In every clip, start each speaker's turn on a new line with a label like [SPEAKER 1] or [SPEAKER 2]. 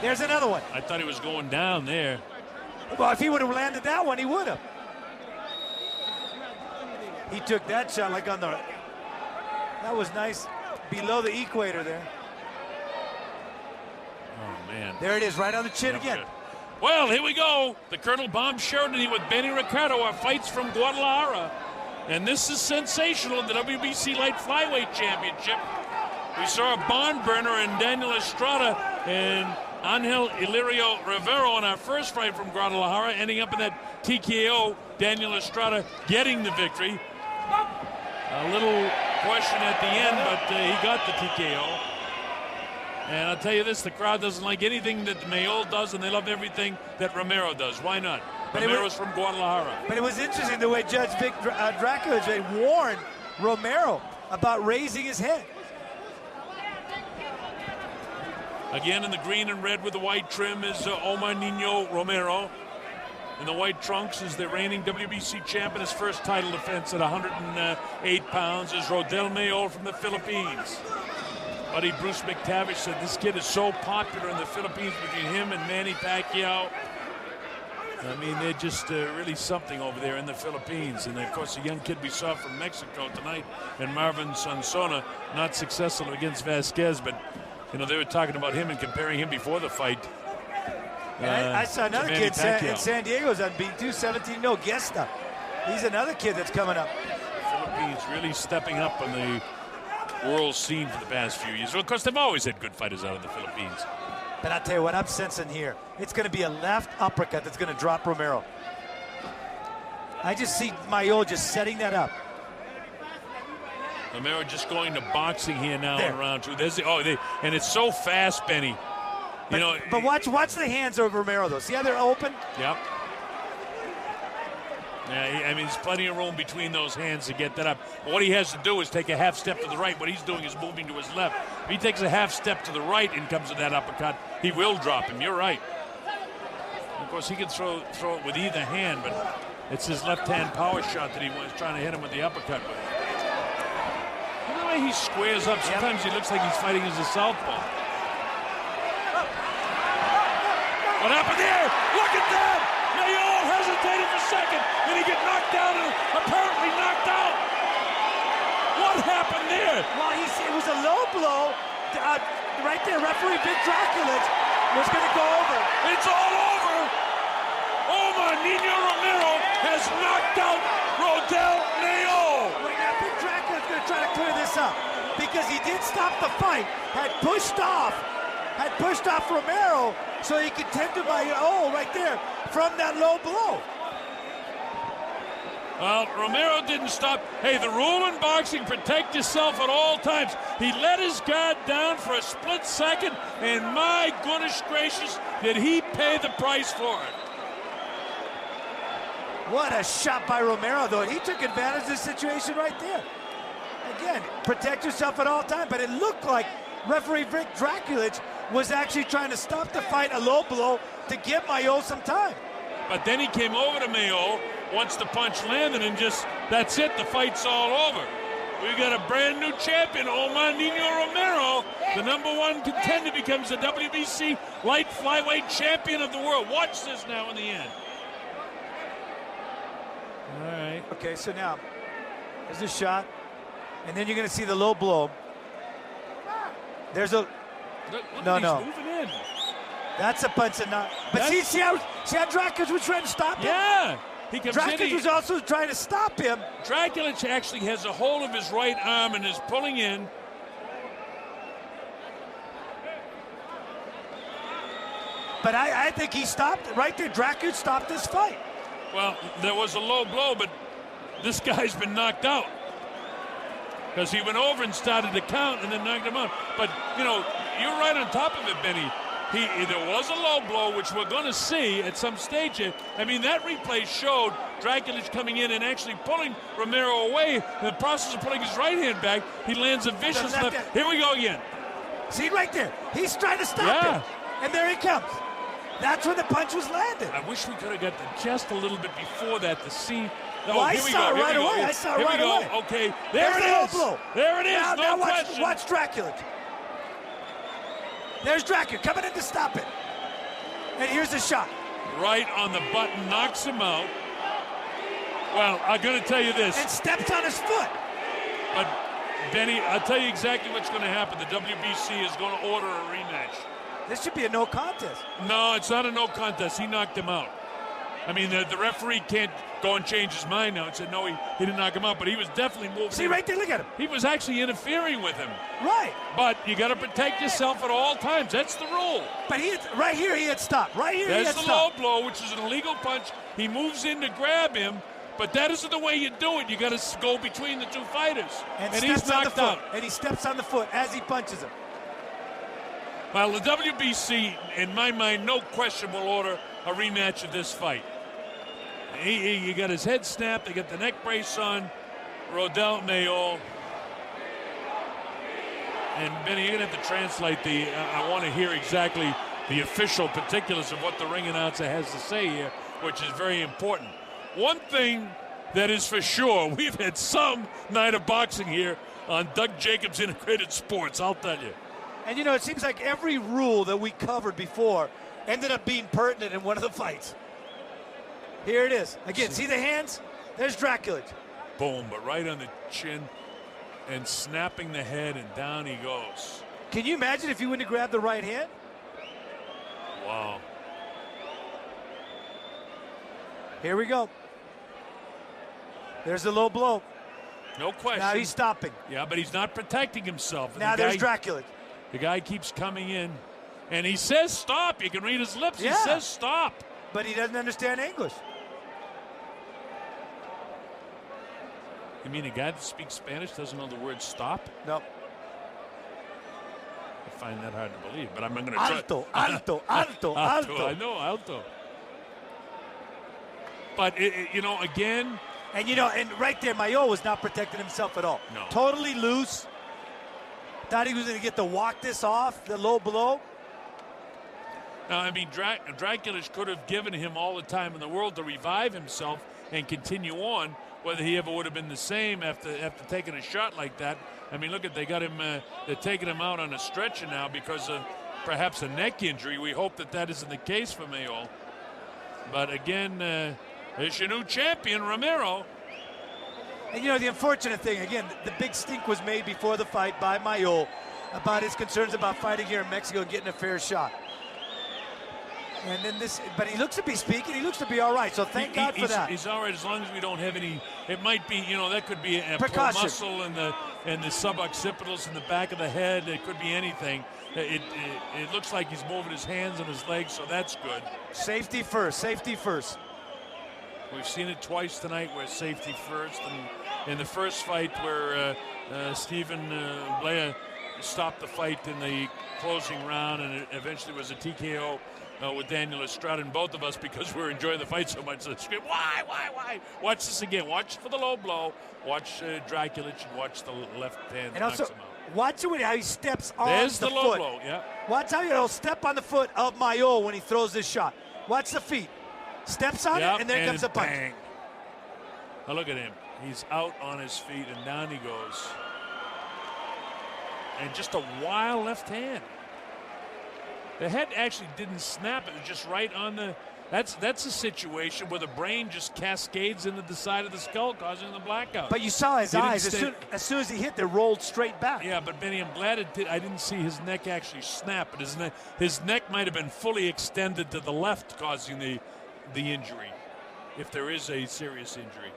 [SPEAKER 1] There's another one.
[SPEAKER 2] I thought he was going down there.
[SPEAKER 1] Well, if he would have landed that one, he would have. He took that shot like on the... That was nice. Below the equator there.
[SPEAKER 2] Oh, man.
[SPEAKER 1] There it is, right on the chin again.
[SPEAKER 2] Good. Well, here we go. The Colonel Bomb Sheridan with Benny Ricardo, our fights from Guadalajara. And this is sensational in the WBC Light Flyweight Championship. We saw a barn burner in Daniel Estrada and Angel Illyrio Rivero in our first fight from Guadalajara, ending up in that TKO. Daniel Estrada getting the victory. A little question at the end, but he got the TKO. And I'll tell you this, the crowd doesn't like anything that Mayol does, and they love everything that Romero does. Why not? Romero's from Guadalajara.
[SPEAKER 1] But it was interesting the way Judge Vic Draculich warned Romero about raising his head.
[SPEAKER 2] Again, in the green and red with the white trim is Omar Nino Romero. In the white trunks is the reigning WBC champ in his first title defense at 108 pounds is Rodel Mayol from the Philippines. Buddy Bruce McTavish said this kid is so popular in the Philippines between him and Manny Pacquiao. I mean, they're just really something over there in the Philippines. And, of course, the young kid we saw from Mexico tonight, and Marvin Sansona, not successful against Vasquez, but, you know, they were talking about him and comparing him before the fight.
[SPEAKER 1] I saw another kid in San Diego's unbeaten, 217-0, Gesta. He's another kid that's coming up.
[SPEAKER 2] Philippines really stepping up on the world scene for the past few years. Well, of course, they've always had good fighters out of the Philippines.
[SPEAKER 1] But I'll tell you what I'm sensing here. It's going to be a left uppercut that's going to drop Romero. I just see Mayol just setting that up.
[SPEAKER 2] Romero just going to boxing here now in round two. And it's so fast, Benny.
[SPEAKER 1] But watch the hands of Romero, though. See how they're open?
[SPEAKER 2] Yep. Yeah, there's plenty of room between those hands to get that up. But what he has to do is take a half step to the right. What he's doing is moving to his left. If he takes a half step to the right and comes to that uppercut, he will drop him. You're right. Of course, he can throw it with either hand, but it's his left-hand power shot that he was trying to hit him with the uppercut with. You know the way he squares up? Sometimes he looks like he's fighting as a southpaw. What happened there? Look at that! Mayol hesitated for a second, and he get knocked down and apparently knocked out. What happened there?
[SPEAKER 1] Well, it was a low blow. Right there, referee Vic Draculich was going to go over.
[SPEAKER 2] It's all over. Omar Nino Romero has knocked out Rodel Mayol.
[SPEAKER 1] Well, now Vic Draculich is going to try to clear this up because he did stop the fight, had pushed off Romero, so he could tend to Mayol right there from that low blow.
[SPEAKER 2] Well, Romero didn't stop. Hey, the rule in boxing, protect yourself at all times. He let his guard down for a split second, and my goodness gracious, did he pay the price for it.
[SPEAKER 1] What a shot by Romero, though. He took advantage of the situation right there. Again, protect yourself at all times, but it looked like referee Vic Draculich was actually trying to stop the fight, a low blow, to give Mayol some time.
[SPEAKER 2] But then he came over to Mayol once the punch landed and that's it, the fight's all over. We got a brand new champion, Omar Nino Romero. The #1 contender becomes the WBC light flyweight champion of the world. Watch this now in the end. All right.
[SPEAKER 1] Okay, so now, there's a shot, and then you're going to see the low blow. There's a...
[SPEAKER 2] Look,
[SPEAKER 1] no.
[SPEAKER 2] He's moving in.
[SPEAKER 1] That's a punch and not... But see how Draculich was trying to stop him?
[SPEAKER 2] Yeah.
[SPEAKER 1] Draculich was also trying to stop him.
[SPEAKER 2] Draculich actually has a hold of his right arm and is pulling in.
[SPEAKER 1] But I think he stopped it right there. Draculich stopped this fight.
[SPEAKER 2] Well, there was a low blow, but this guy's been knocked out. Because he went over and started to count and then knocked him out. But, you're right on top of it, Benny. There was a low blow, which we're going to see at some stage here. That replay showed Draculich coming in and actually pulling Romero away. In the process of pulling his right hand back, he lands a vicious left. Here we go again.
[SPEAKER 1] See, right there. He's trying to stop him. And there he comes. That's when the punch was landed.
[SPEAKER 2] I wish we could have got just a little bit before that to see.
[SPEAKER 1] I saw it right away.
[SPEAKER 2] Here we go. Okay, there it is.
[SPEAKER 1] Blow.
[SPEAKER 2] There it is.
[SPEAKER 1] Now
[SPEAKER 2] question.
[SPEAKER 1] watch Draculich. There's Draculich coming in to stop it. And here's the shot.
[SPEAKER 2] Right on the button, knocks him out. Well, I'm going to tell you this.
[SPEAKER 1] And steps on his foot.
[SPEAKER 2] But, Benny, I'll tell you exactly what's going to happen. The WBC is going to order a rematch.
[SPEAKER 1] This should be a no contest.
[SPEAKER 2] No, it's not a no contest. He knocked him out. I mean, the referee can't go and change his mind now and say, no, he didn't knock him out, but he was definitely moving.
[SPEAKER 1] See, right there, look at him.
[SPEAKER 2] He was actually interfering with him.
[SPEAKER 1] Right.
[SPEAKER 2] But you got to protect yourself at all times. That's the rule.
[SPEAKER 1] But right here, he had stopped. Right here, he had stopped.
[SPEAKER 2] There's the low blow, which is an illegal punch. He moves in to grab him, but that isn't the way you do it. You got to go between the two fighters.
[SPEAKER 1] And
[SPEAKER 2] he's knocked out.
[SPEAKER 1] And he steps on the foot as he punches him.
[SPEAKER 2] Well, the WBC, in my mind, no question will order a rematch of this fight. He got his head snapped. They got the neck brace on. Rodel Mayol. And Benny, you're going to have to translate I want to hear exactly the official particulars of what the ring announcer has to say here, which is very important. One thing that is for sure, we've had some night of boxing here on Doug Jacobs Integrated Sports, I'll tell you.
[SPEAKER 1] And, it seems like every rule that we covered before ended up being pertinent in one of the fights. Here it is. Again, see the hands? There's Draculage.
[SPEAKER 2] Boom, but right on the chin and snapping the head, and down he goes.
[SPEAKER 1] Can you imagine if he wouldn't have grabbed the right hand?
[SPEAKER 2] Wow.
[SPEAKER 1] Here we go. There's the low blow.
[SPEAKER 2] No question.
[SPEAKER 1] Now he's stopping.
[SPEAKER 2] Yeah, but he's not protecting himself. And
[SPEAKER 1] now there's Draculage.
[SPEAKER 2] The guy keeps coming in, and he says stop. You can read his lips.
[SPEAKER 1] Yeah.
[SPEAKER 2] He says stop.
[SPEAKER 1] But he doesn't understand English.
[SPEAKER 2] You mean a guy that speaks Spanish doesn't know the word stop?
[SPEAKER 1] No.
[SPEAKER 2] I find that hard to believe, but I'm going to try.
[SPEAKER 1] Alto, alto, alto, alto.
[SPEAKER 2] I know, alto. But, again.
[SPEAKER 1] And right there, Mayol was not protecting himself at all.
[SPEAKER 2] No.
[SPEAKER 1] Totally loose. Thought he was going to get to walk this off, the low blow.
[SPEAKER 2] Now, I mean, Draculage could have given him all the time in the world to revive himself and continue on. Whether he ever would have been the same after taking a shot like that. I mean, look they got him. They're taking him out on a stretcher now because of perhaps a neck injury. We hope that isn't the case for Mayol. But again, there's your new champion, Romero.
[SPEAKER 1] And the unfortunate thing, again, the big stink was made before the fight by Mayol about his concerns about fighting here in Mexico and getting a fair shot. And then but he looks to be speaking. He looks to be all right. So thank God for that.
[SPEAKER 2] He's all right as long as we don't have any. It might be, that could be a
[SPEAKER 1] precaution.
[SPEAKER 2] Muscle and the suboccipitals in the back of the head. It could be anything. It looks like he's moving his hands and his legs, so that's good.
[SPEAKER 1] Safety first. Safety first.
[SPEAKER 2] We've seen it twice tonight where safety first, and in the first fight where Stephen Blea stopped the fight in the closing round, and it eventually was a TKO. With Daniel Estrada and both of us, because we're enjoying the fight so much, so scream, why? Watch this again. Watch for the low blow. Watch Draculage and watch the left hand.
[SPEAKER 1] And also, watch how he steps on
[SPEAKER 2] There's
[SPEAKER 1] the
[SPEAKER 2] low
[SPEAKER 1] foot.
[SPEAKER 2] Blow, yeah.
[SPEAKER 1] Watch how he'll step on the foot of Mayol when he throws this shot. Watch the feet. Steps on it, and there comes the punch.
[SPEAKER 2] Bang. Now look at him. He's out on his feet, and down he goes. And just a wild left hand. The head actually didn't snap. It was just right on the. That's a situation where the brain just cascades into the side of the skull, causing the blackout.
[SPEAKER 1] But you saw his eyes. As soon as he hit, they rolled straight back.
[SPEAKER 2] Yeah, but Benny, I'm glad it did. I didn't see his neck actually snap. But his neck might have been fully extended to the left, causing the injury, if there is a serious injury.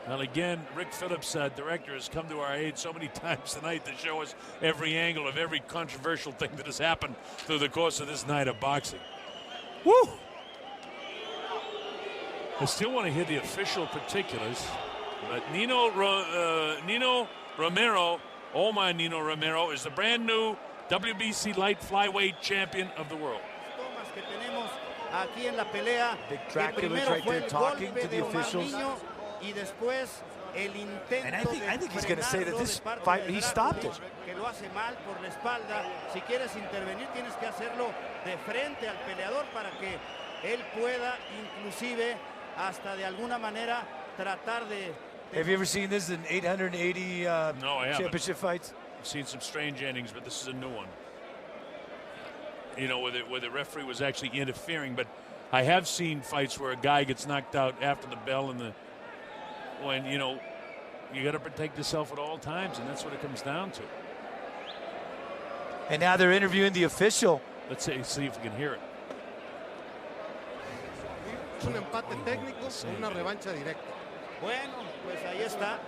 [SPEAKER 2] Well, again, Rick Phillips, director, has come to our aid so many times tonight to show us every angle of every controversial thing that has happened through the course of this night of boxing. Woo! I still want to hear the official particulars, but Nino Romero, Omar Nino Romero, is the brand new WBC light flyweight champion of the world.
[SPEAKER 1] Big Draculage right there talking to the officials. And I think he's going to say that this fight, he stopped it. Have you ever seen this in 880
[SPEAKER 2] No, I haven't.
[SPEAKER 1] championship fights?
[SPEAKER 2] I've seen some strange endings, but this is a new one. you know, where the referee was actually interfering. But I have seen fights where a guy gets knocked out after the bell, and when, you know, you got to protect yourself at all times, and that's what it comes down to.
[SPEAKER 1] And now they're interviewing the official.
[SPEAKER 2] Let's see if we can hear it.
[SPEAKER 3] Es un empate técnico o una revancha directa.
[SPEAKER 4] Bueno, pues ahí está.